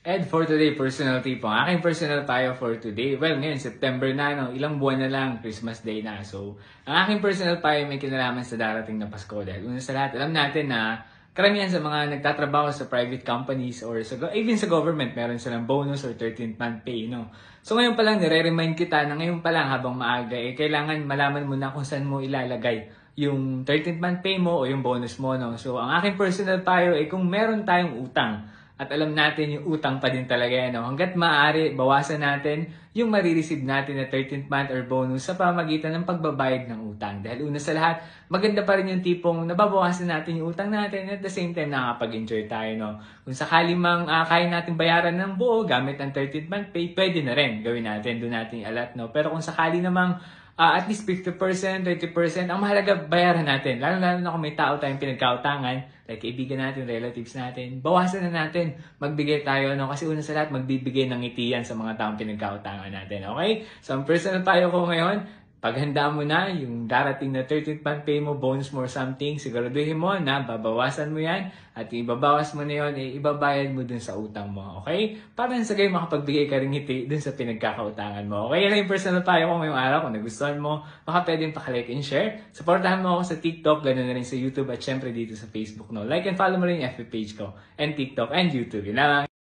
And for today, personal tip po. Ang aking personal tayo for today. Well, ngayon, September na, no? Ilang buwan na lang, Christmas Day na. So, ang aking personal tayo may kinalaman sa darating na Pasko. Dahil una sa lahat, alam natin na karamihan sa mga nagtatrabaho sa private companies or even sa government, meron silang bonus or 13th month pay, no? So, ngayon pa lang, nire-remind kita na ngayon pa lang habang maaga, kailangan malaman mo na kung saan mo ilalagay yung 13th month pay mo o yung bonus mo, no? So, ang aking personal tayo ay kung meron tayong utang, at alam natin yung utang pa din talaga yan. No? Hanggat maaari, bawasan natin yung marireceive natin na 13th month or bonus sa pamagitan ng pagbabayad ng utang. Dahil una sa lahat, maganda pa rin yung tipong nababawasan natin yung utang natin at the same time nakakapag-enjoy tayo. No? Kung sakali mang kaya natin bayaran ng buo gamit ang 13th month pay, pwede na rin gawin natin. Doon natin alat. No? Pero kung sakali namang at least 50%, 30%, ang mahalaga bayaran natin. Lalo na kung may tao tayong pinagkautangan, like kaibigan natin, relatives natin, bawasan na natin, magbigay tayo, no? Kasi una sa lahat, magbibigay ng ngiti yan sa mga taong pinagkautangan natin, okay? So, ang personal tayo ko ngayon, paghanda mo na yung darating na 13th month pay mo, bonus mo or something, siguraduhin mo na babawasan mo yan at ibabawas mo na yun, ibabayad mo dun sa utang mo, okay? Para sa gayon makapagbigay ka rin ngiti dun sa pinagkakautangan mo, okay? Yan yung personal tayo ko ngayong araw. Kung nagustuhan mo, baka pwedeng pakalike and share. Supportahan mo ako sa TikTok, ganoon na rin sa YouTube at syempre dito sa Facebook, no? Like and follow mo rin yung FB page ko and TikTok and YouTube. Yun lang.